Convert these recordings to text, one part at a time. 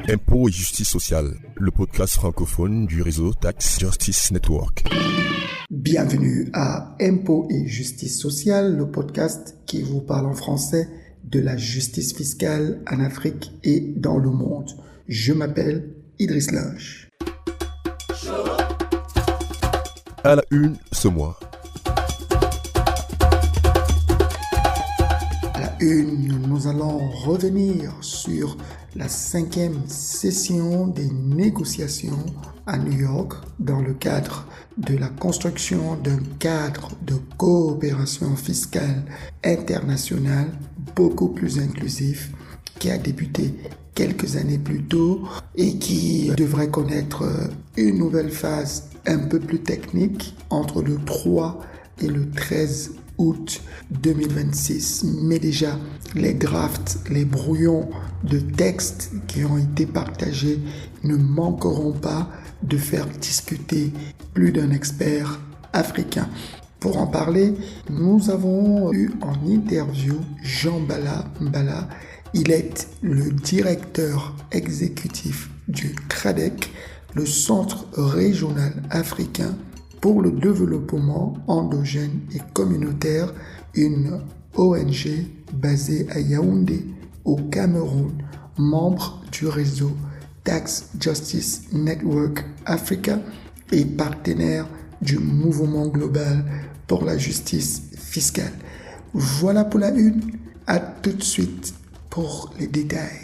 Impôts et justice sociale, le podcast francophone du réseau Tax Justice Network. Bienvenue à Impôts et justice sociale, le podcast qui vous parle en français de la justice fiscale en Afrique et dans le monde. Je m'appelle Idriss Lange. À la une ce mois. À la une, nous allons revenir sur la 5e session des négociations à New York dans le cadre de la construction d'un cadre de coopération fiscale internationale beaucoup plus inclusif qui a débuté quelques années plus tôt et qui devrait connaître une nouvelle phase un peu plus technique entre le 3 et le 13 août 2026. Mais déjà, les drafts, les brouillons de textes qui ont été partagés ne manqueront pas de faire discuter plus d'un expert africain. Pour en parler, nous avons eu en interview Jean Mbala. Il est le directeur exécutif du CRADEC, le Centre régional africain pour le développement endogène et communautaire, une ONG basée à Yaoundé, au Cameroun, membre du réseau Tax Justice Network Africa et partenaire du mouvement global pour la justice fiscale. Voilà pour la une, à tout de suite pour les détails.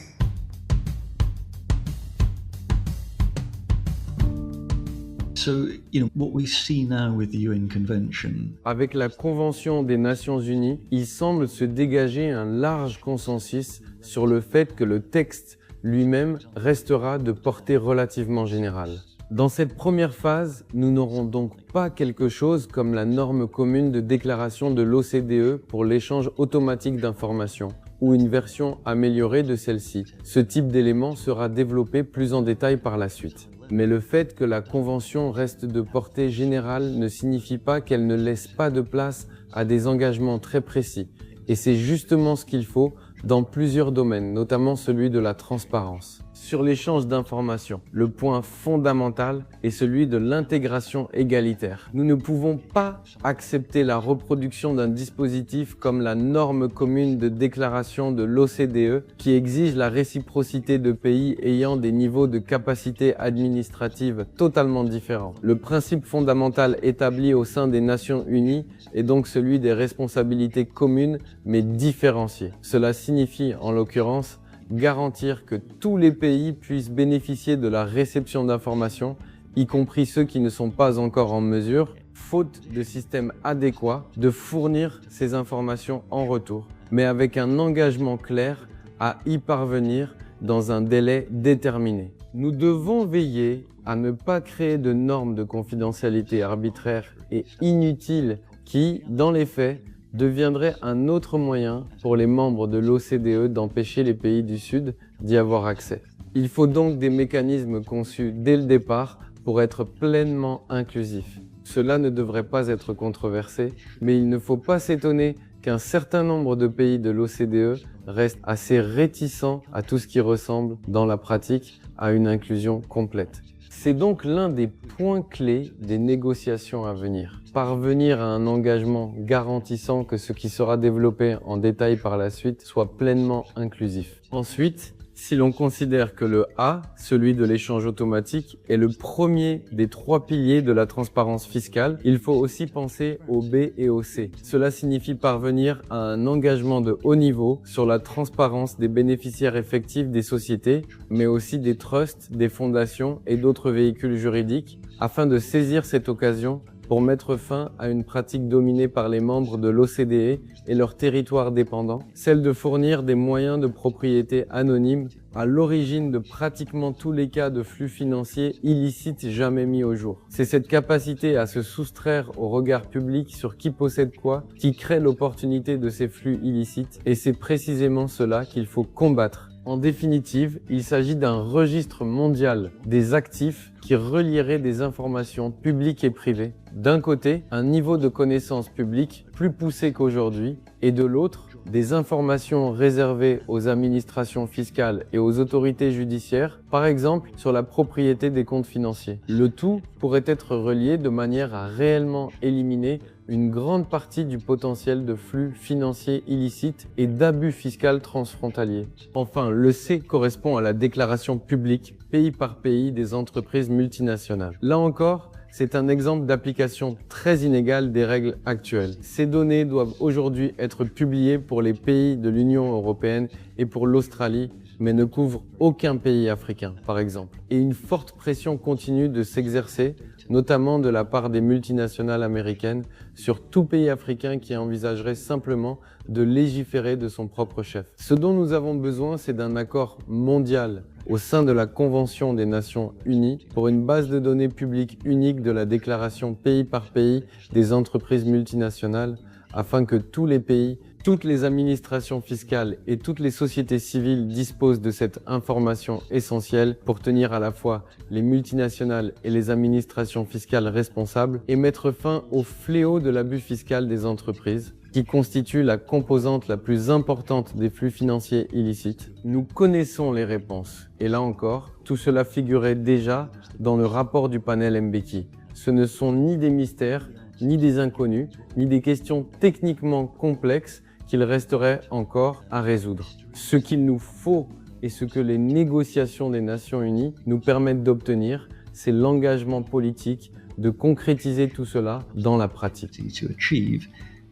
Avec la Convention des Nations Unies, il semble se dégager un large consensus sur le fait que le texte lui-même restera de portée relativement générale. Dans cette première phase, nous n'aurons donc pas quelque chose comme la norme commune de déclaration de l'OCDE pour l'échange automatique d'informations, ou une version améliorée de celle-ci. Ce type d'élément sera développé plus en détail par la suite. Mais le fait que la Convention reste de portée générale ne signifie pas qu'elle ne laisse pas de place à des engagements très précis. Et c'est justement ce qu'il faut dans plusieurs domaines, notamment celui de la transparence. Sur l'échange d'informations, le point fondamental est celui de l'intégration égalitaire. Nous ne pouvons pas accepter la reproduction d'un dispositif comme la norme commune de déclaration de l'OCDE qui exige la réciprocité de pays ayant des niveaux de capacité administrative totalement différents. Le principe fondamental établi au sein des Nations Unies est donc celui des responsabilités communes mais différenciées. Cela signifie en l'occurrence garantir que tous les pays puissent bénéficier de la réception d'informations, y compris ceux qui ne sont pas encore en mesure, faute de système adéquat, de fournir ces informations en retour, mais avec un engagement clair à y parvenir dans un délai déterminé. Nous devons veiller à ne pas créer de normes de confidentialité arbitraires et inutiles qui, dans les faits, deviendrait un autre moyen pour les membres de l'OCDE d'empêcher les pays du Sud d'y avoir accès. Il faut donc des mécanismes conçus dès le départ pour être pleinement inclusifs. Cela ne devrait pas être controversé, mais il ne faut pas s'étonner qu'un certain nombre de pays de l'OCDE restent assez réticents à tout ce qui ressemble, dans la pratique, à une inclusion complète. C'est donc l'un des points clés des négociations à venir. Parvenir à un engagement garantissant que ce qui sera développé en détail par la suite soit pleinement inclusif. Ensuite, si l'on considère que le A, celui de l'échange automatique, est le premier des 3 piliers de la transparence fiscale, il faut aussi penser au B et au C. Cela signifie parvenir à un engagement de haut niveau sur la transparence des bénéficiaires effectifs des sociétés, mais aussi des trusts, des fondations et d'autres véhicules juridiques, afin de saisir cette occasion pour mettre fin à une pratique dominée par les membres de l'OCDE et leurs territoires dépendants, celle de fournir des moyens de propriété anonymes à l'origine de pratiquement tous les cas de flux financiers illicites jamais mis au jour. C'est cette capacité à se soustraire au regard public sur qui possède quoi qui crée l'opportunité de ces flux illicites et c'est précisément cela qu'il faut combattre. En définitive, il s'agit d'un registre mondial des actifs qui relierait des informations publiques et privées. D'un côté, un niveau de connaissance publique plus poussé qu'aujourd'hui, et de l'autre, des informations réservées aux administrations fiscales et aux autorités judiciaires, par exemple sur la propriété des comptes financiers. Le tout pourrait être relié de manière à réellement éliminer une grande partie du potentiel de flux financiers illicites et d'abus fiscal transfrontaliers. Enfin, le C correspond à la déclaration publique, pays par pays, des entreprises multinationales. Là encore, c'est un exemple d'application très inégale des règles actuelles. Ces données doivent aujourd'hui être publiées pour les pays de l'Union européenne et pour l'Australie, mais ne couvrent aucun pays africain, par exemple. Et une forte pression continue de s'exercer, notamment de la part des multinationales américaines, sur tout pays africain qui envisagerait simplement de légiférer de son propre chef. Ce dont nous avons besoin, c'est d'un accord mondial au sein de la Convention des Nations Unies pour une base de données publique unique de la déclaration pays par pays des entreprises multinationales, afin que tous les pays, toutes les administrations fiscales et toutes les sociétés civiles disposent de cette information essentielle pour tenir à la fois les multinationales et les administrations fiscales responsables et mettre fin au fléau de l'abus fiscal des entreprises, qui constitue la composante la plus importante des flux financiers illicites. Nous connaissons les réponses. Et là encore, tout cela figurait déjà dans le rapport du panel Mbeki. Ce ne sont ni des mystères, ni des inconnus, ni des questions techniquement complexes qu'il resterait encore à résoudre. Ce qu'il nous faut et ce que les négociations des Nations Unies nous permettent d'obtenir, c'est l'engagement politique de concrétiser tout cela dans la pratique.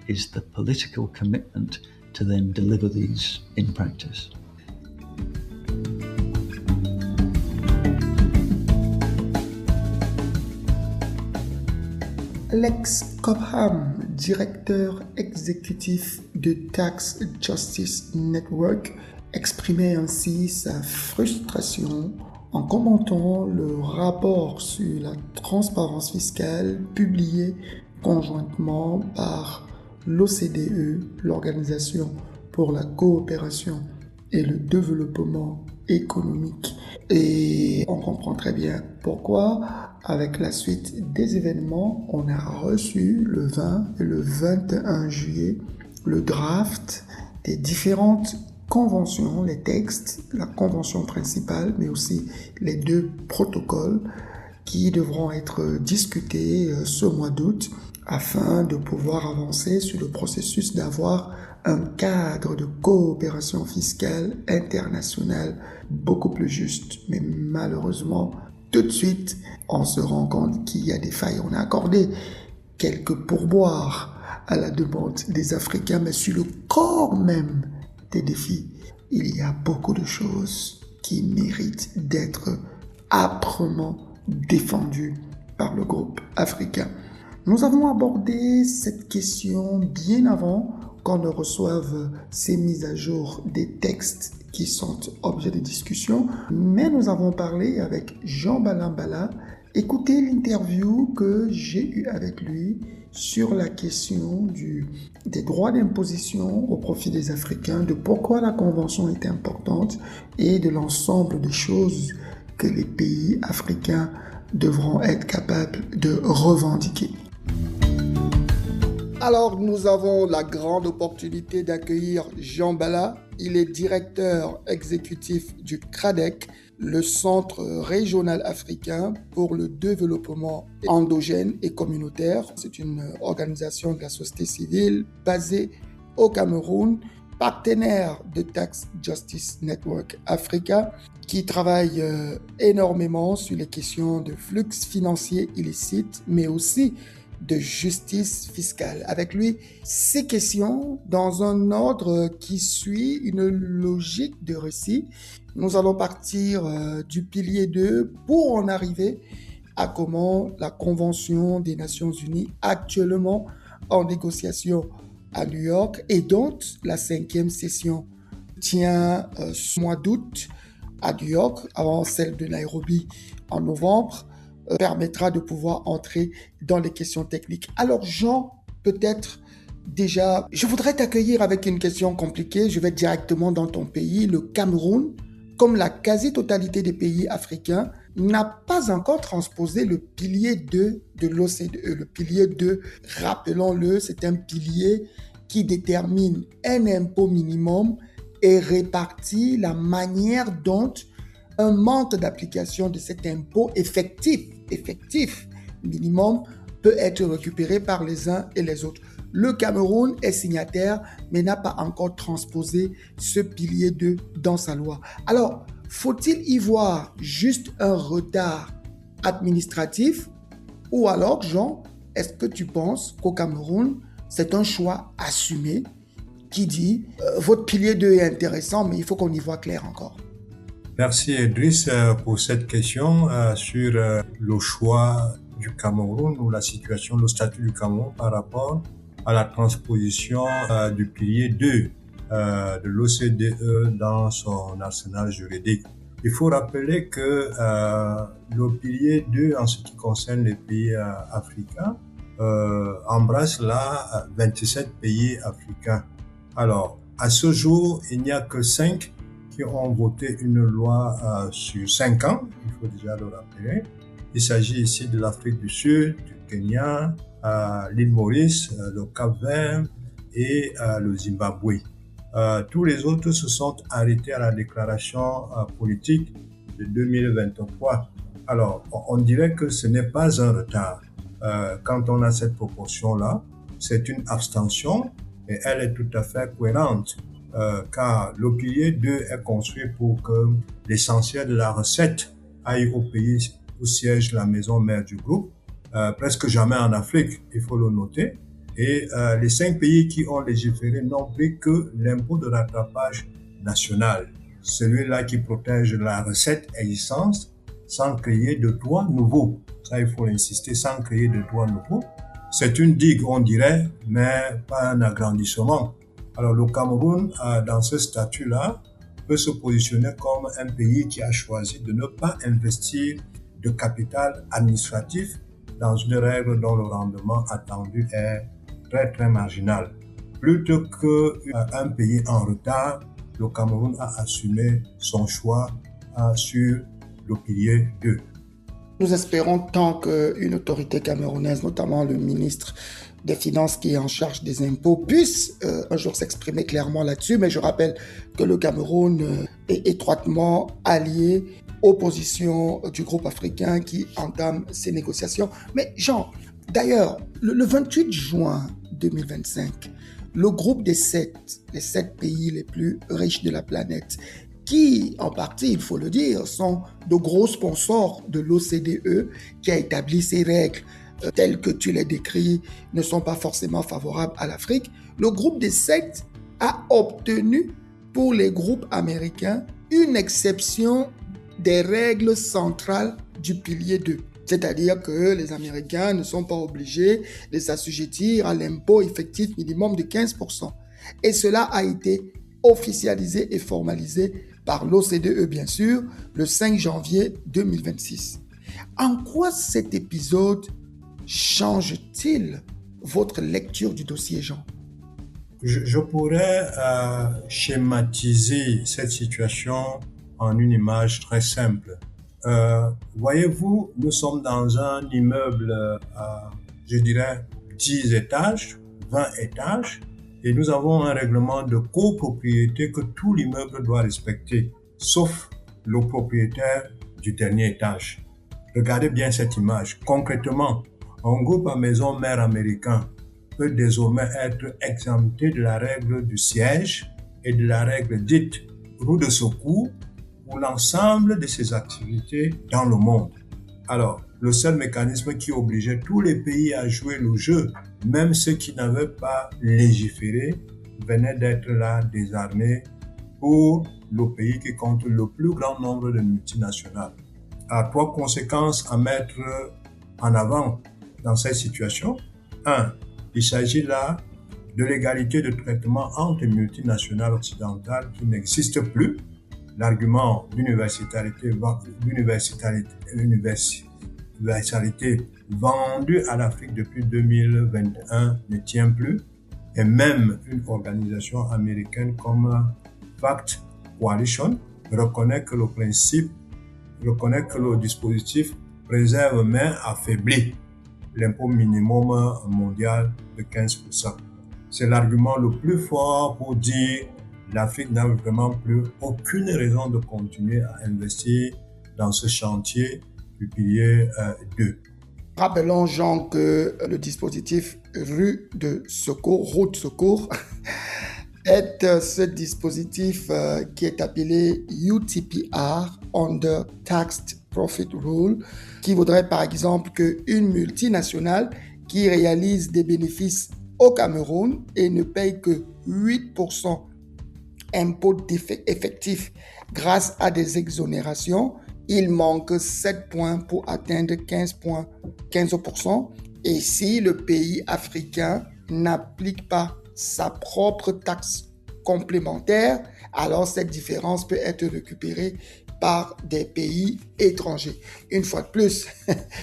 Is the political commitment to then deliver these in practice. Alex Cobham, directeur exécutif de Tax Justice Network, exprimait ainsi sa frustration en commentant le rapport sur la transparence fiscale publié conjointement par l'OCDE, l'Organisation pour la coopération et le développement économique. Et on comprend très bien pourquoi, avec la suite des événements, on a reçu le 20 et le 21 juillet le draft des différentes conventions, les textes, la convention principale, mais aussi les 2 protocoles qui devront être discutés ce mois d'août afin de pouvoir avancer sur le processus d'avoir un cadre de coopération fiscale internationale beaucoup plus juste. Mais malheureusement, tout de suite, on se rend compte qu'il y a des failles. On a accordé quelques pourboires à la demande des Africains, mais sur le corps même des défis, il y a beaucoup de choses qui méritent d'être âprement défendues par le groupe africain. Nous avons abordé cette question bien avant qu'on ne reçoive ces mises à jour des textes qui sont objets de discussion, mais nous avons parlé avec Jean Balambala. Écoutez l'interview que j'ai eue avec lui sur la question des droits d'imposition au profit des Africains, de pourquoi la Convention est importante et de l'ensemble des choses que les pays africains devront être capables de revendiquer. Alors, nous avons la grande opportunité d'accueillir Jean Bala. Il est directeur exécutif du CRADEC, le Centre régional africain pour le développement endogène et communautaire. C'est une organisation de la société civile basée au Cameroun, partenaire de Tax Justice Network Africa, qui travaille énormément sur les questions de flux financiers illicites, mais aussi de justice fiscale. Avec lui, ces questions dans un ordre qui suit une logique de récit. Nous allons partir du pilier 2 pour en arriver à comment la Convention des Nations Unies, actuellement en négociation à New York, et dont la 5e session tient ce mois d'août à New York, avant celle de Nairobi en novembre, permettra de pouvoir entrer dans les questions techniques. Alors Jean, peut-être déjà, je voudrais t'accueillir avec une question compliquée. Je vais directement dans ton pays, le Cameroun. Comme la quasi-totalité des pays africains, n'a pas encore transposé le pilier 2 de l'OCDE. Le pilier 2, rappelons-le, c'est un pilier qui détermine un impôt minimum et répartit la manière dont un manque d'application de cet impôt effectif minimum peut être récupéré par les uns et les autres. Le Cameroun est signataire, mais n'a pas encore transposé ce pilier 2 dans sa loi. Alors, faut-il y voir juste un retard administratif ou alors, Jean, est-ce que tu penses qu'au Cameroun, c'est un choix assumé qui dit votre pilier 2 est intéressant, mais il faut qu'on y voit clair encore? Merci Idriss pour cette question sur le choix du Cameroun ou la situation, le statut du Cameroun par rapport à la transposition du pilier 2 de l'OCDE dans son arsenal juridique. Il faut rappeler que le pilier 2 en ce qui concerne les pays africains embrasse là 27 pays africains. Alors, à ce jour, il n'y a que 5 qui ont voté une loi sur 5 ans, il faut déjà le rappeler. Il s'agit ici de l'Afrique du Sud, du Kenya, l'île Maurice, le Cap-Vert et le Zimbabwe. Tous les autres se sont arrêtés à la déclaration politique de 2023. Alors, on dirait que ce n'est pas un retard. Quand on a cette proportion-là, c'est une abstention et elle est tout à fait cohérente. Car le pilier 2 est construit pour que l'essentiel de la recette aille au pays où siège la maison mère du groupe, presque jamais en Afrique, il faut le noter. Et les 5 pays qui ont légiféré n'ont pris que l'impôt de rattrapage national, celui-là qui protège la recette existante sans créer de droits nouveaux. Ça, il faut l'insister, sans créer de droits nouveaux. C'est une digue, on dirait, mais pas un agrandissement. Alors le Cameroun, dans ce statut-là, peut se positionner comme un pays qui a choisi de ne pas investir de capital administratif dans une règle dont le rendement attendu est très très marginal. Plutôt qu'un pays en retard, le Cameroun a assumé son choix sur le pilier 2. Nous espérons tant qu'une autorité camerounaise, notamment le ministre des Finances qui est en charge des impôts, puisse un jour s'exprimer clairement là-dessus. Mais je rappelle que le Cameroun est étroitement allié aux positions du groupe africain qui entame ces négociations. Mais Jean, d'ailleurs, le 28 juin 2025, le groupe des les 7 pays les plus riches de la planète, qui, en partie, il faut le dire, sont de gros sponsors de l'OCDE qui a établi ces règles telles que tu les décris, ne sont pas forcément favorables à l'Afrique. Le groupe des 7 a obtenu pour les groupes américains une exception des règles centrales du pilier 2. C'est-à-dire que les Américains ne sont pas obligés de s'assujettir à l'impôt effectif minimum de 15%. Et cela a été officialisé et formalisé par l'OCDE, bien sûr, le 5 janvier 2026. En quoi cet épisode change-t-il votre lecture du dossier, Jean? Je pourrais schématiser cette situation en une image très simple. Voyez-vous, nous sommes dans un immeuble je dirais 10 étages, 20 étages, et nous avons un règlement de copropriété que tout l'immeuble doit respecter, sauf le propriétaire du dernier étage. Regardez bien cette image. Concrètement, un groupe à maison mère américain peut désormais être exempté de la règle du siège et de la règle dite roue de secours pour l'ensemble de ses activités dans le monde. Alors, le seul mécanisme qui obligeait tous les pays à jouer le jeu, même ceux qui n'avaient pas légiféré, venait d'être là désarmé pour le pays qui compte le plus grand nombre de multinationales. Alors, 3 conséquences à mettre en avant dans cette situation. 1. Il s'agit là de l'égalité de traitement entre les multinationales occidentales qui n'existe plus. L'argument d'universalité vendu à l'Afrique depuis 2021 ne tient plus. Et même une organisation américaine comme FACT Coalition reconnaît que le dispositif préserve mais affaiblit l'impôt minimum mondial de 15%. c'est l'argument le plus fort pour dire l'Afrique n'a vraiment plus aucune raison de continuer à investir dans ce chantier du pilier 2. Rappelons, Jean, que le dispositif route de secours, est ce dispositif qui est appelé UTPR, Under Taxed Profit Rule, qui voudrait par exemple qu'une multinationale qui réalise des bénéfices au Cameroun et ne paye que 8% impôts effectifs grâce à des exonérations, il manque 7 points pour atteindre 15%. Et si le pays africain n'applique pas sa propre taxe complémentaire, alors cette différence peut être récupérée par des pays étrangers. Une fois de plus,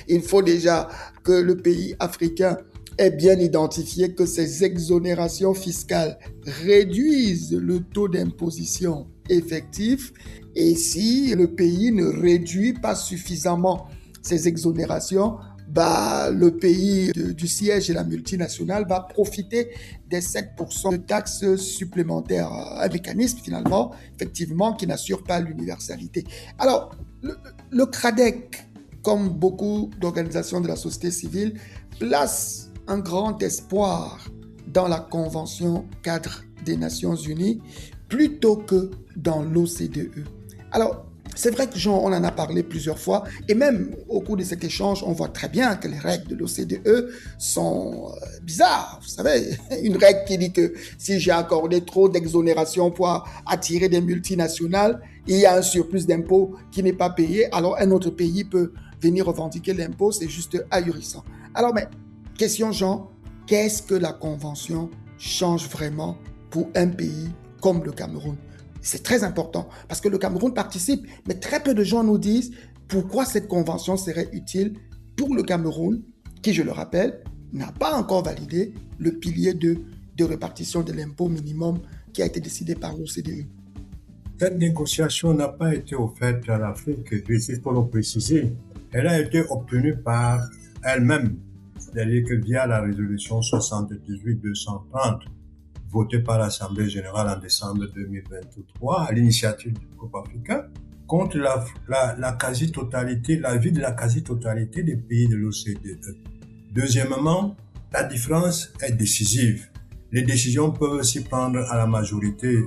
il faut déjà que le pays africain ait bien identifié que ces exonérations fiscales réduisent le taux d'imposition effectif, et si le pays ne réduit pas suffisamment ces exonérations, le pays du siège et la multinationale va profiter des 7% de taxes supplémentaires. Un mécanisme finalement, effectivement, qui n'assure pas l'universalité. Alors, le CRADEC, comme beaucoup d'organisations de la société civile, place un grand espoir dans la Convention cadre des Nations Unies plutôt que dans l'OCDE. Alors, c'est vrai que Jean, on en a parlé plusieurs fois, et même au cours de cet échange, on voit très bien que les règles de l'OCDE sont bizarres. Vous savez, une règle qui dit que si j'ai accordé trop d'exonération pour attirer des multinationales, il y a un surplus d'impôts qui n'est pas payé, alors un autre pays peut venir revendiquer l'impôt, c'est juste ahurissant. Alors, mais, question Jean, qu'est-ce que la Convention change vraiment pour un pays comme le Cameroun? C'est très important parce que le Cameroun participe, mais très peu de gens nous disent pourquoi cette convention serait utile pour le Cameroun, qui, je le rappelle, n'a pas encore validé le pilier de répartition de l'impôt minimum qui a été décidé par l'OCDE. Cette négociation n'a pas été offerte à l'Afrique, il faut le préciser. Elle a été obtenue par elle-même, c'est-à-dire que via la résolution 78-230, votée par l'Assemblée générale en décembre 2023 à l'initiative du groupe africain, contre la quasi-totalité, l'avis de la quasi-totalité des pays de l'OCDE. Deuxièmement, la différence est décisive. Les décisions peuvent s'y prendre à la majorité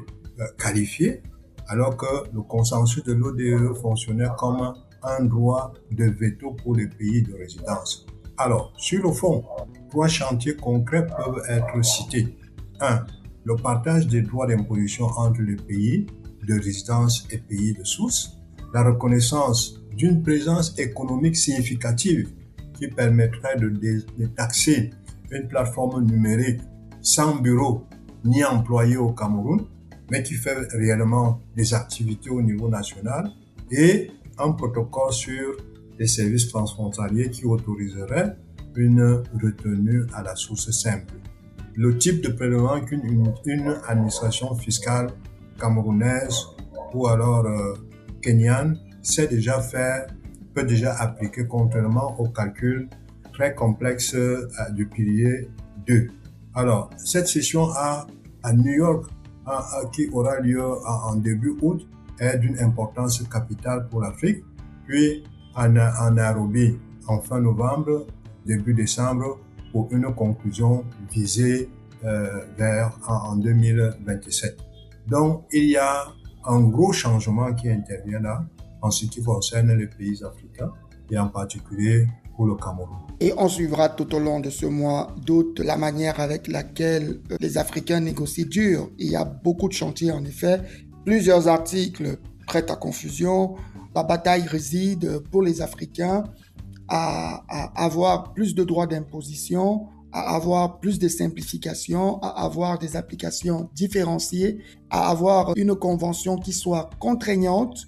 qualifiée, alors que le consensus de l'ODE fonctionnait comme un droit de veto pour les pays de résidence. Alors, sur le fond, 3 chantiers concrets peuvent être cités. 1. Le partage des droits d'imposition entre les pays de résidence et pays de source. La reconnaissance d'une présence économique significative qui permettrait de taxer une plateforme numérique sans bureau ni employé au Cameroun, mais qui fait réellement des activités au niveau national. Et un protocole sur les services transfrontaliers qui autoriserait une retenue à la source simple. Le type de prélèvement qu'une administration fiscale camerounaise ou alors kenyane sait déjà faire, peut déjà appliquer contrairement au calcul très complexe du pilier 2. Alors, cette session à New York, qui aura lieu en début août, est d'une importance capitale pour l'Afrique. Puis, en Nairobi, en fin novembre, début décembre, pour une conclusion visée en 2027. Donc, il y a un gros changement qui intervient là en ce qui concerne les pays africains et en particulier pour le Cameroun. Et on suivra tout au long de ce mois d'août la manière avec laquelle les Africains négocient dur. Il y a beaucoup de chantiers en effet, plusieurs articles prêtent à confusion. La bataille réside pour les Africains à avoir plus de droits d'imposition, à avoir plus de simplification, à avoir des applications différenciées, à avoir une convention qui soit contraignante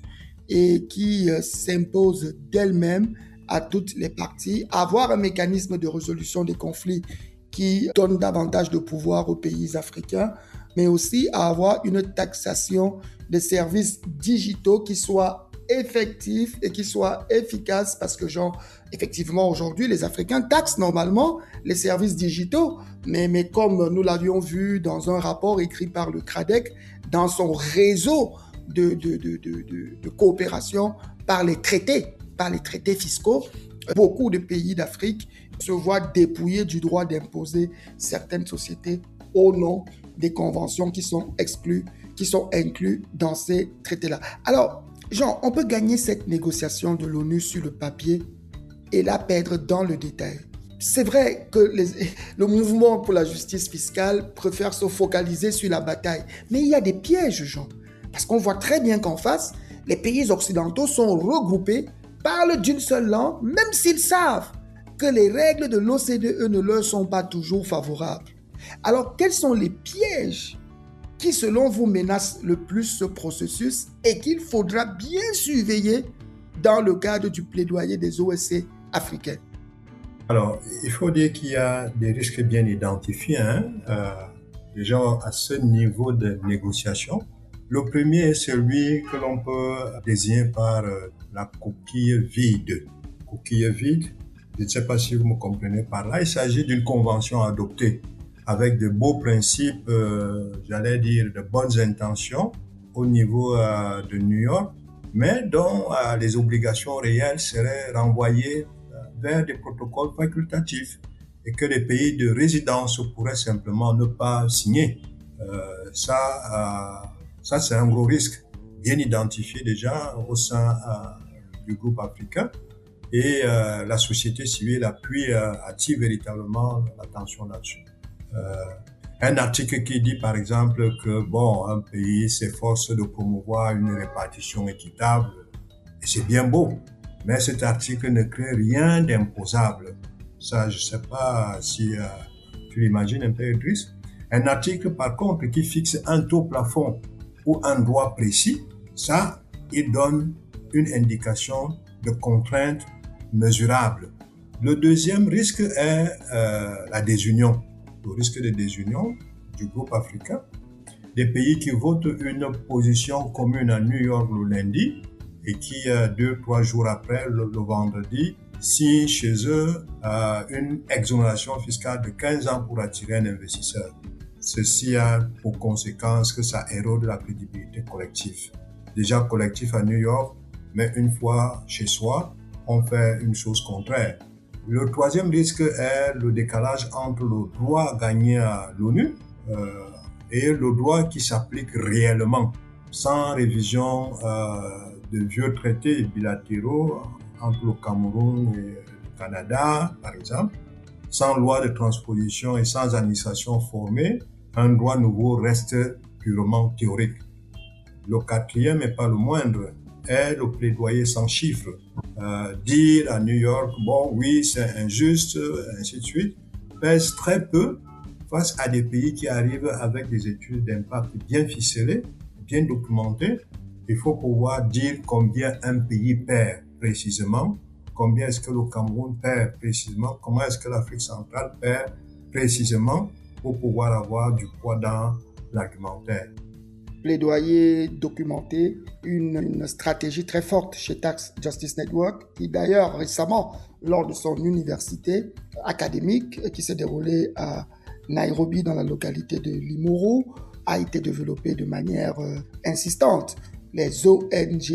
et qui s'impose d'elle-même à toutes les parties, à avoir un mécanisme de résolution des conflits qui donne davantage de pouvoir aux pays africains, mais aussi à avoir une taxation des services digitaux qui soit effectif et qui soit efficace parce que, effectivement, aujourd'hui, les Africains taxent normalement les services digitaux, mais comme nous l'avions vu dans un rapport écrit par le CRADEC, dans son réseau de coopération par les traités fiscaux, beaucoup de pays d'Afrique se voient dépouillés du droit d'imposer certaines sociétés au nom des conventions qui sont incluses dans ces traités-là. Alors, Jean, on peut gagner cette négociation de l'ONU sur le papier et la perdre dans le détail. C'est vrai que le mouvement pour la justice fiscale préfère se focaliser sur la bataille, mais il y a des pièges, Jean, parce qu'on voit très bien qu'en face, les pays occidentaux sont regroupés, parlent d'une seule langue, même s'ils savent que les règles de l'OCDE ne leur sont pas toujours favorables. Alors, quels sont les pièges qui, selon vous, menacent le plus ce processus et qu'il faudra bien surveiller dans le cadre du plaidoyer des OSC africains? Alors, il faut dire qu'il y a des risques bien identifiés, déjà à ce niveau de négociation. Le premier est celui que l'on peut désigner par la coquille vide. Coquille vide, je ne sais pas si vous me comprenez par là, il s'agit d'une convention adoptée avec de beaux principes, j'allais dire de bonnes intentions au niveau de New York, mais dont les obligations réelles seraient renvoyées vers des protocoles facultatifs et que les pays de résidence pourraient simplement ne pas signer. Ça, c'est un gros risque, bien identifié déjà au sein du groupe africain. Et la société civile attire véritablement l'attention là-dessus. Un article qui dit par exemple que un pays s'efforce de promouvoir une répartition équitable, et c'est bien beau, mais cet article ne crée rien d'imposable. Ça, je ne sais pas si tu l'imagines un peu, Idriss. Un article par contre qui fixe un taux plafond ou un droit précis, ça, il donne une indication de contrainte mesurable. Le deuxième risque est la désunion. Le risque de désunion du groupe africain. Des pays qui votent une position commune à New York le lundi et qui, 2-3 jours après, le vendredi, signent chez eux une exonération fiscale de 15 ans pour attirer un investisseur. Ceci a pour conséquence que ça érode la crédibilité collective. Déjà collectif à New York, mais une fois chez soi, on fait une chose contraire. Le troisième risque est le décalage entre le droit gagné à l'ONU et le droit qui s'applique réellement, sans révision de vieux traités bilatéraux entre le Cameroun et le Canada, par exemple. Sans loi de transposition et sans administration formée, un droit nouveau reste purement théorique. Le quatrième, et pas le moindre, est le plaidoyer sans chiffres. Dire à New York, oui, c'est injuste, ainsi de suite, pèse très peu face à des pays qui arrivent avec des études d'impact bien ficelées, bien documentées. Il faut pouvoir dire combien un pays perd précisément, combien est-ce que le Cameroun perd précisément, comment est-ce que l'Afrique centrale perd précisément pour pouvoir avoir du poids dans l'argumentaire. Plaidoyer documenté, une stratégie très forte chez Tax Justice Network, qui d'ailleurs récemment, lors de son université académique qui s'est déroulée à Nairobi dans la localité de Limuru, a été développée de manière insistante. Les ONG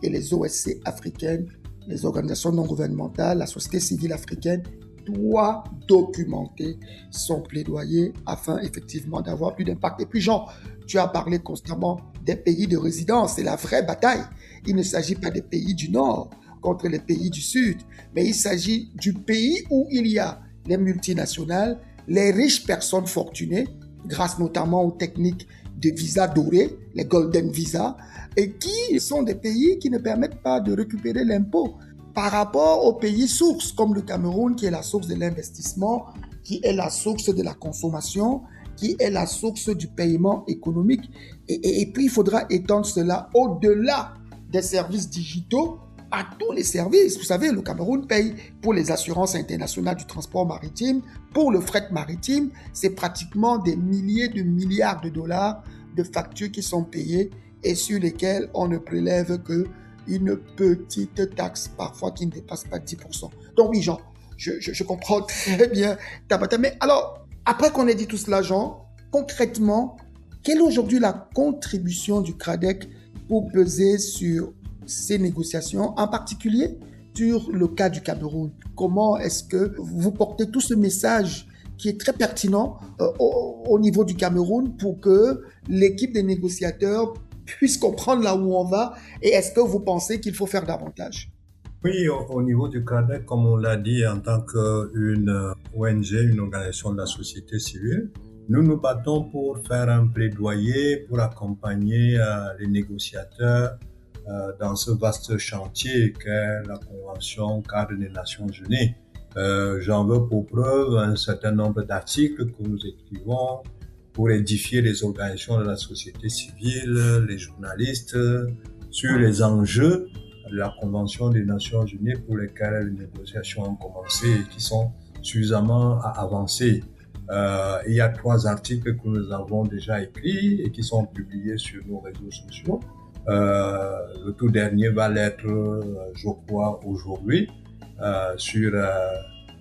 et les OSC africaines, les organisations non gouvernementales, la société civile africaine doit documenter son plaidoyer afin effectivement d'avoir plus d'impact. Et puis Jean, tu as parlé constamment des pays de résidence, c'est la vraie bataille. Il ne s'agit pas des pays du Nord contre les pays du Sud, mais il s'agit du pays où il y a les multinationales, les riches personnes fortunées, grâce notamment aux techniques de visa doré, les golden visa, et qui sont des pays qui ne permettent pas de récupérer l'impôt par rapport aux pays sources, comme le Cameroun, qui est la source de l'investissement, qui est la source de la consommation, qui est la source du paiement économique. Et puis, il faudra étendre cela au-delà des services digitaux à tous les services. Vous savez, le Cameroun paye pour les assurances internationales du transport maritime, pour le fret maritime. C'est pratiquement des milliers de milliards de dollars de factures qui sont payées et sur lesquelles on ne prélève que une petite taxe, parfois qui ne dépasse pas 10%. Donc oui, Jean, je comprends très bien ta bataille. Mais alors, après qu'on ait dit tout cela, Jean, concrètement, quelle est aujourd'hui la contribution du CRADEC pour peser sur ces négociations, en particulier sur le cas du Cameroun? Comment est-ce que vous portez tout ce message qui est très pertinent au niveau du Cameroun pour que l'équipe des négociateurs puisse comprendre là où on va, et est-ce que vous pensez qu'il faut faire davantage? Oui, au niveau du CRADEC, comme on l'a dit, en tant qu'une ONG, une organisation de la société civile, nous nous battons pour faire un plaidoyer, pour accompagner les négociateurs dans ce vaste chantier qu'est la Convention cadre des Nations Unies. J'en veux pour preuve un certain nombre d'articles que nous écrivons pour édifier les organisations de la société civile, les journalistes, sur les enjeux de la Convention des Nations Unies pour lesquelles les négociations ont commencé et qui sont suffisamment avancées. Il y a 3 articles que nous avons déjà écrits et qui sont publiés sur nos réseaux sociaux. Le tout dernier va l'être, je crois, aujourd'hui, sur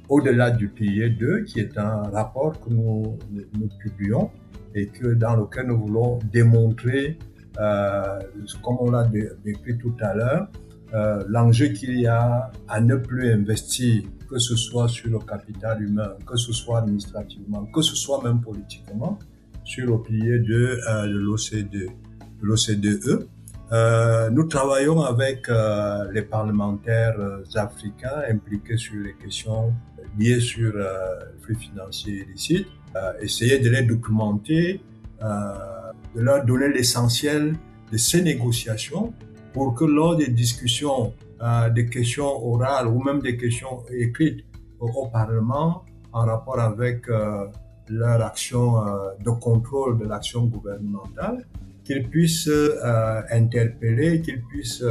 Au-delà du pilier 2, qui est un rapport que nous publions et dans lequel nous voulons démontrer, comme on l'a décrit tout à l'heure, l'enjeu qu'il y a à ne plus investir, que ce soit sur le capital humain, que ce soit administrativement, que ce soit même politiquement, sur le pilier 2 de l'OCDE. Nous travaillons avec les parlementaires africains impliqués sur les questions liées sur le flux financier illicite, essayer de les documenter, de leur donner l'essentiel de ces négociations pour que lors des discussions, des questions orales ou même des questions écrites au Parlement en rapport avec leur action de contrôle de l'action gouvernementale, qu'ils puissent interpeller, qu'ils puissent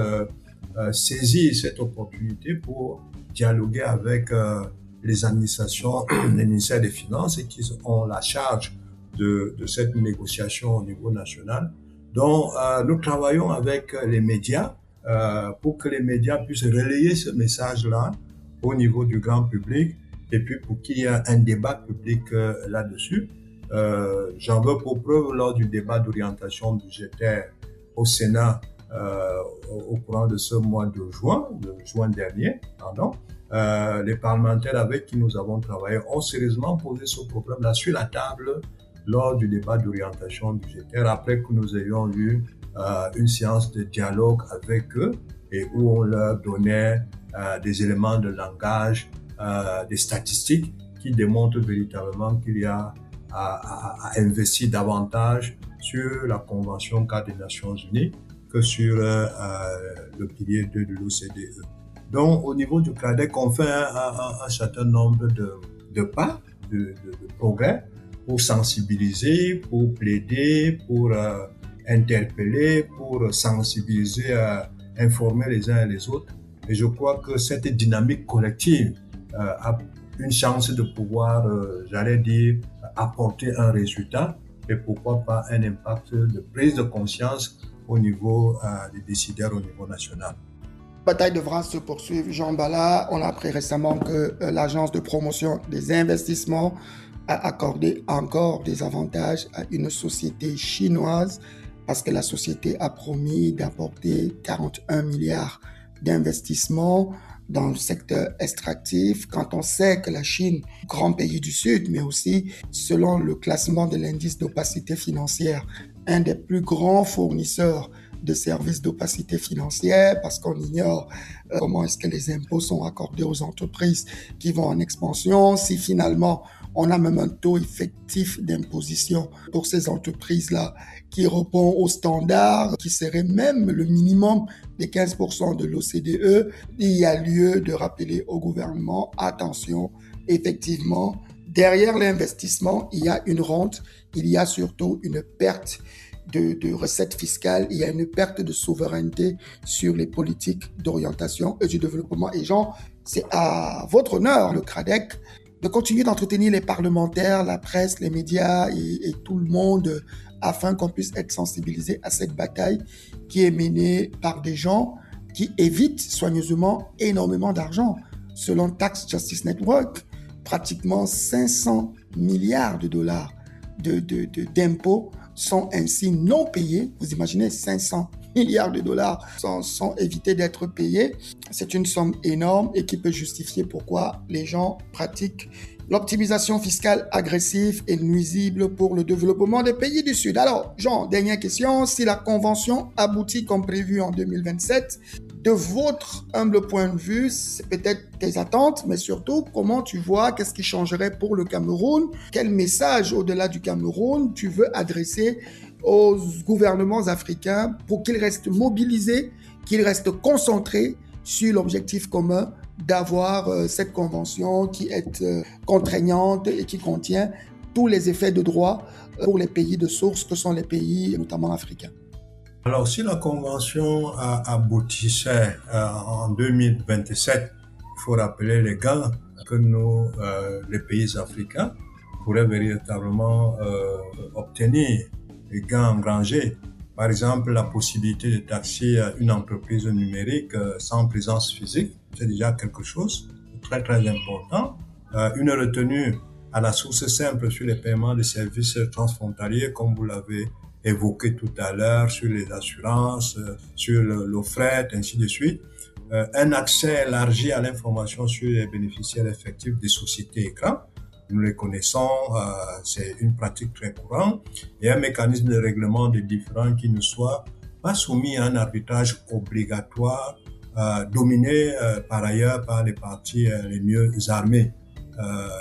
saisir cette opportunité pour dialoguer avec les administrations, les ministères des Finances et qui ont la charge de cette négociation au niveau national. Donc, nous travaillons avec les médias pour que les médias puissent relayer ce message-là au niveau du grand public et puis pour qu'il y ait un débat public là-dessus. J'en veux pour preuve lors du débat d'orientation budgétaire au Sénat au courant de ce mois de juin dernier, les parlementaires avec qui nous avons travaillé ont sérieusement posé ce problème-là sur la table lors du débat d'orientation budgétaire, après que nous ayons eu une séance de dialogue avec eux et où on leur donnait des éléments de langage, des statistiques qui démontrent véritablement qu'il y a à investir davantage sur la Convention cadre des Nations Unies que sur le pilier 2 de l'OCDE. Donc, au niveau du CRADEC, on fait un certain nombre de pas, de progrès pour sensibiliser, pour plaider, pour interpeller, pour sensibiliser, informer les uns et les autres. Et je crois que cette dynamique collective a une chance de pouvoir, j'allais dire, apporter un résultat et pourquoi pas un impact de prise de conscience au niveau des décideurs au niveau national. La bataille devra se poursuivre. Jean Bala, on a appris récemment que l'Agence de promotion des investissements a accordé encore des avantages à une société chinoise parce que la société a promis d'apporter 41 milliards d'investissements dans le secteur extractif, quand on sait que la Chine, grand pays du Sud, mais aussi selon le classement de l'indice d'opacité financière, un des plus grands fournisseurs de services d'opacité financière, parce qu'on ignore comment est-ce que les impôts sont accordés aux entreprises qui vont en expansion, si finalement on a même un taux effectif d'imposition pour ces entreprises-là qui répond aux standards, qui serait même le minimum des 15% de l'OCDE. Il y a lieu de rappeler au gouvernement, attention, effectivement, derrière l'investissement, il y a une rente, il y a surtout une perte de recettes fiscales, il y a une perte de souveraineté sur les politiques d'orientation et du développement. Et Jean, c'est à votre honneur, le CRADEC, de continuer d'entretenir les parlementaires, la presse, les médias et tout le monde afin qu'on puisse être sensibilisé à cette bataille qui est menée par des gens qui évitent soigneusement énormément d'argent. Selon Tax Justice Network, pratiquement 500 milliards de dollars d'impôts sont ainsi non payés. Vous imaginez, 500 milliards de dollars sont évités d'être payés. C'est une somme énorme et qui peut justifier pourquoi les gens pratiquent l'optimisation fiscale agressive et nuisible pour le développement des pays du Sud. Alors, Jean, dernière question. Si la convention aboutit comme prévu en 2027, de votre humble point de vue, c'est peut-être tes attentes, mais surtout, comment tu vois, qu'est-ce qui changerait pour le Cameroun? Quel message au-delà du Cameroun tu veux adresser aux gouvernements africains pour qu'ils restent mobilisés, qu'ils restent concentrés sur l'objectif commun d'avoir cette convention qui est contraignante et qui contient tous les effets de droit pour les pays de source que sont les pays notamment africains. Alors, si la convention aboutissait en 2027, il faut rappeler les gains que nous, les pays africains, pourraient véritablement obtenir, les gains engrangés. Par exemple, la possibilité de taxer une entreprise numérique sans présence physique, c'est déjà quelque chose de très très important. Une retenue à la source simple sur les paiements de services transfrontaliers, comme vous l'avez évoqué tout à l'heure, sur les assurances, sur le fret, ainsi de suite. Un accès élargi à l'information sur les bénéficiaires effectifs des sociétés écrans. Nous les connaissons, c'est une pratique très courante. Et un mécanisme de règlement des différends qui ne soit pas soumis à un arbitrage obligatoire, dominé par ailleurs par les parties les mieux armées,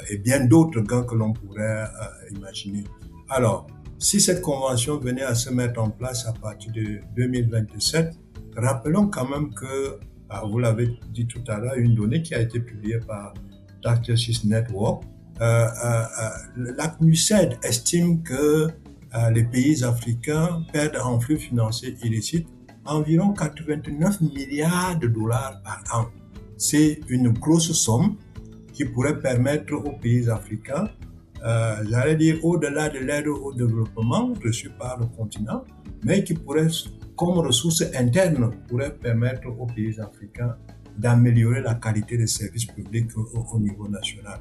et bien d'autres gains que l'on pourrait imaginer. Alors, si cette convention venait à se mettre en place à partir de 2027, rappelons quand même que, vous l'avez dit tout à l'heure, une donnée qui a été publiée par Tax Justice Network, la CNUSED estime que les pays africains perdent en flux financiers illicites environ 89 milliards de dollars par an. C'est une grosse somme qui pourrait permettre aux pays africains, j'allais dire au-delà de l'aide au développement reçue par le continent, mais qui pourrait, comme ressource interne, pourrait permettre aux pays africains d'améliorer la qualité des services publics au niveau national.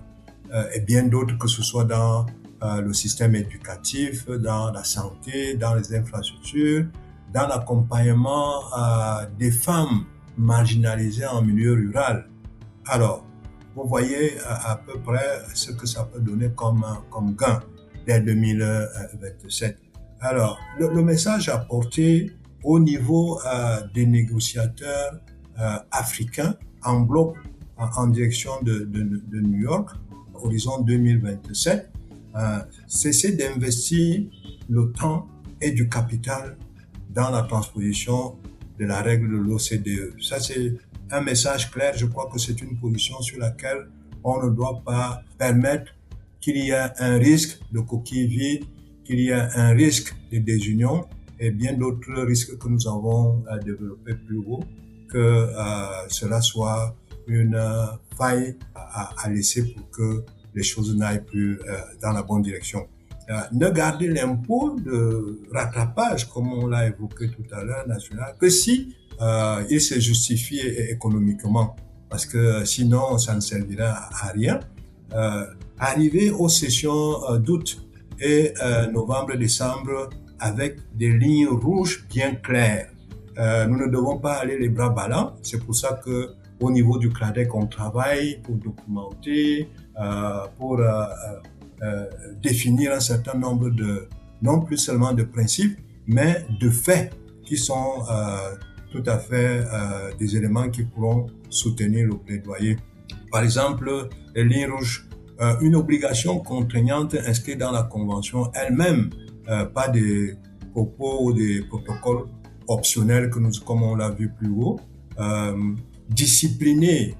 Et bien d'autres, que ce soit dans le système éducatif, dans la santé, dans les infrastructures, dans l'accompagnement des femmes marginalisées en milieu rural. Alors, vous voyez à peu près ce que ça peut donner comme gain dès 2027. Alors, le message à porter au niveau des négociateurs africains en bloc en direction de New York, horizon 2027, cesser d'investir le temps et du capital dans la transposition de la règle de l'OCDE. Ça, c'est un message clair. Je crois que c'est une position sur laquelle on ne doit pas permettre qu'il y ait un risque de coquille vide, qu'il y ait un risque de désunion et bien d'autres risques que nous avons développés plus haut, que cela soit une faille à laisser pour que les choses n'aillent plus dans la bonne direction. Ne garder l'impôt de rattrapage, comme on l'a évoqué tout à l'heure, national, que si il se justifie économiquement, parce que sinon ça ne servira à rien. Arriver aux sessions d'août et novembre-décembre avec des lignes rouges bien claires. Nous ne devons pas aller les bras ballants. C'est pour ça que au niveau du CRADEC, on travaille pour documenter, pour définir un certain nombre de, non plus seulement de principes, mais de faits qui sont tout à fait des éléments qui pourront soutenir le plaidoyer. Par exemple, les lignes rouges, une obligation contraignante inscrite dans la Convention elle-même, pas des propos ou des protocoles optionnels que nous, comme on l'a vu plus haut, discipliner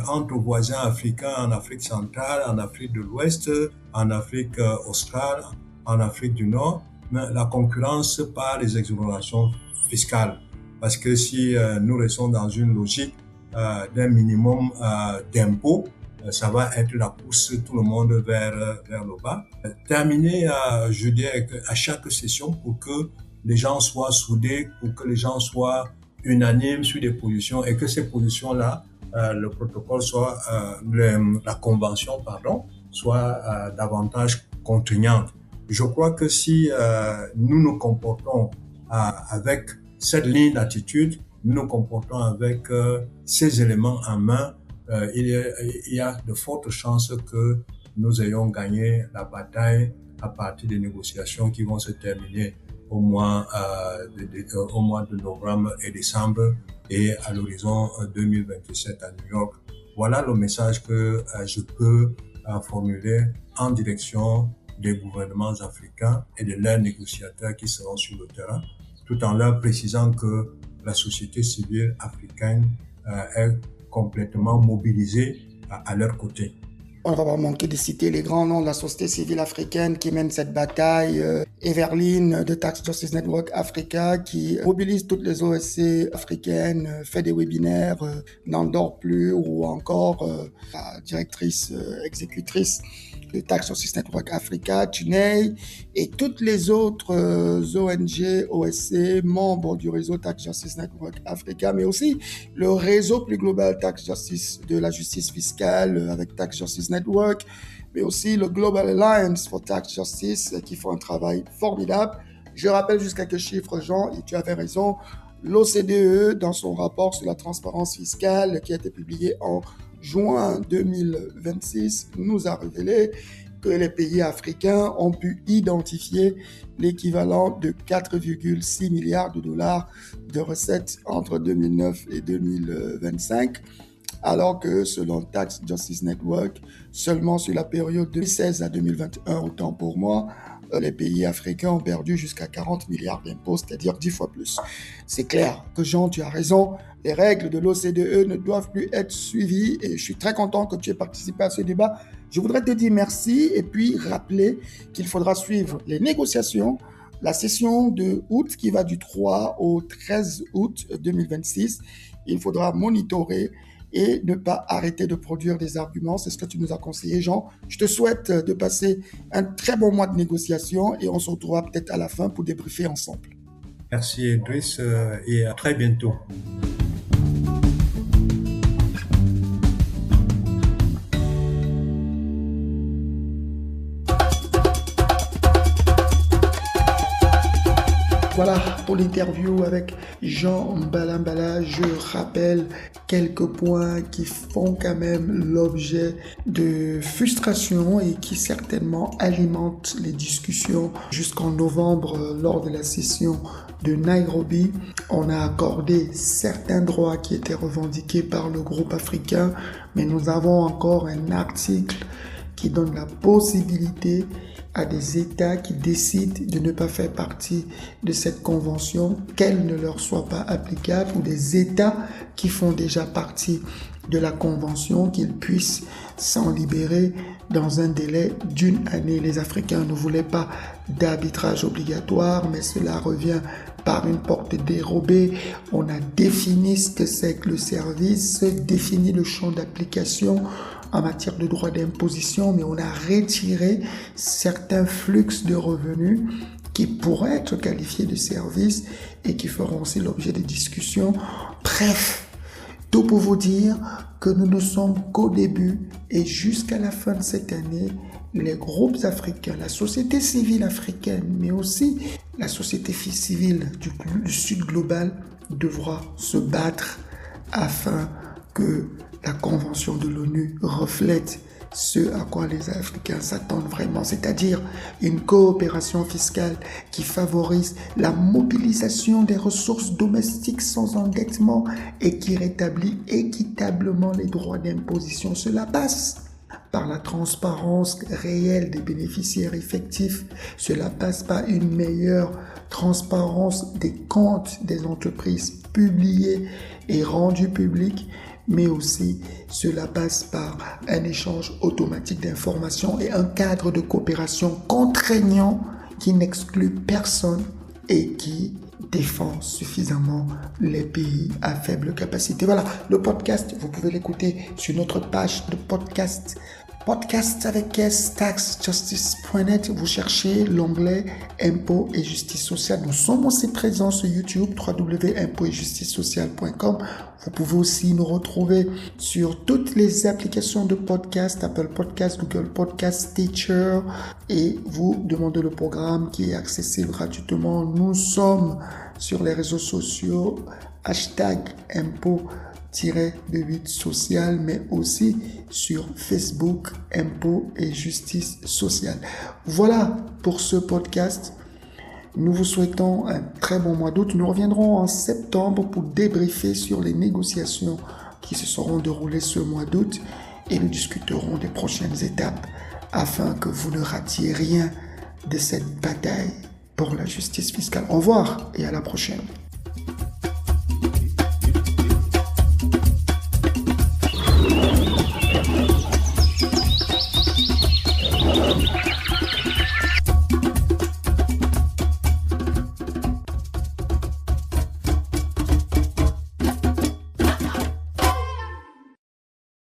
entre voisins africains en Afrique centrale, en Afrique de l'Ouest, en Afrique australe, en Afrique du Nord, la concurrence par les exonérations fiscales. Parce que si nous restons dans une logique d'un minimum d'impôts, ça va être la pousse tout le monde vers le bas. Terminer, je dirais, à chaque session pour que les gens soient soudés, pour que les gens soient unanimes sur des positions et que ces positions-là, le protocole soit, la convention, soit davantage contraignante. Je crois que si nous nous comportons avec cette ligne d'attitude, nous nous comportons avec ces éléments en main, il y a de fortes chances que nous ayons gagné la bataille à partir des négociations qui vont se terminer au mois de novembre et décembre et à l'horizon 2027 à New York. Voilà le message que je peux formuler en direction des gouvernements africains et de leurs négociateurs qui seront sur le terrain, tout en leur précisant que la société civile africaine est complètement mobilisée à leur côté. On ne va pas manquer de citer les grands noms de la société civile africaine qui mènent cette bataille. Everline de Tax Justice Network Africa qui mobilise toutes les OSC africaines, fait des webinaires, n'en dort plus, ou encore la directrice exécutrice de Tax Justice Network Africa, Tunei, et toutes les autres ONG, OSC, membres du réseau Tax Justice Network Africa, mais aussi le réseau plus global Tax Justice de la justice fiscale avec Tax Justice Network, mais aussi le Global Alliance for Tax Justice qui font un travail formidable. Je rappelle juste quelques chiffres, Jean, et tu avais raison. L'OCDE, dans son rapport sur la transparence fiscale qui a été publié en juin 2026, nous a révélé que les pays africains ont pu identifier l'équivalent de 4,6 milliards de dollars de recettes entre 2009 et 2025, alors que selon Tax Justice Network, seulement sur la période 2016 à 2021, autant pour moi, les pays africains ont perdu jusqu'à 40 milliards d'impôts, c'est-à-dire 10 fois plus. C'est clair que Jean, tu as raison, les règles de l'OCDE ne doivent plus être suivies et je suis très content que tu aies participé à ce débat. Je voudrais te dire merci et puis rappeler qu'il faudra suivre les négociations, la session de août qui va du 3 au 13 août 2026. Il faudra monitorer et ne pas arrêter de produire des arguments. C'est ce que tu nous as conseillé, Jean. Je te souhaite de passer un très bon mois de négociation et on se retrouvera peut-être à la fin pour débriefer ensemble. Merci Idriss et à très bientôt. Voilà pour l'interview avec Jean Mbalambala. Je rappelle quelques points qui font quand même l'objet de frustration et qui certainement alimentent les discussions jusqu'en novembre lors de la session de Nairobi. On a accordé certains droits qui étaient revendiqués par le groupe africain, mais nous avons encore un article qui donne la possibilité à des États qui décident de ne pas faire partie de cette convention, qu'elle ne leur soit pas applicable, ou des États qui font déjà partie de la convention, qu'ils puissent s'en libérer dans un délai d'1 année. Les Africains ne voulaient pas d'arbitrage obligatoire, mais cela revient par une porte dérobée. On a défini ce que c'est que le service, défini le champ d'application en matière de droit d'imposition, mais on a retiré certains flux de revenus qui pourraient être qualifiés de services et qui feront aussi l'objet de discussions. Bref, tout pour vous dire que nous ne sommes qu'au début et jusqu'à la fin de cette année, les groupes africains, la société civile africaine, mais aussi la société civile du Sud global devra se battre afin que la Convention de l'ONU reflète ce à quoi les Africains s'attendent vraiment, c'est-à-dire une coopération fiscale qui favorise la mobilisation des ressources domestiques sans endettement et qui rétablit équitablement les droits d'imposition. Cela passe par la transparence réelle des bénéficiaires effectifs. Cela passe par une meilleure transparence des comptes des entreprises publiés et rendus publics, mais aussi cela passe par un échange automatique d'informations et un cadre de coopération contraignant qui n'exclut personne et qui défend suffisamment les pays à faible capacité. Voilà, le podcast, vous pouvez l'écouter sur notre page de podcast podcast avec S, taxjustice.net. Vous cherchez l'onglet Impôts et justice sociale. Nous sommes aussi présents sur YouTube, www.impôts-et-justice-sociale.com. Vous pouvez aussi nous retrouver sur toutes les applications de podcast, Apple Podcast, Google Podcast, Stitcher, et vous demandez le programme qui est accessible gratuitement. Nous sommes sur les réseaux sociaux, #impôts-de-8 social, mais aussi sur Facebook, Impôts et Justice Sociale. Voilà pour ce podcast. Nous vous souhaitons un très bon mois d'août. Nous reviendrons en septembre pour débriefer sur les négociations qui se seront déroulées ce mois d'août et nous discuterons des prochaines étapes afin que vous ne ratiez rien de cette bataille pour la justice fiscale. Au revoir et à la prochaine.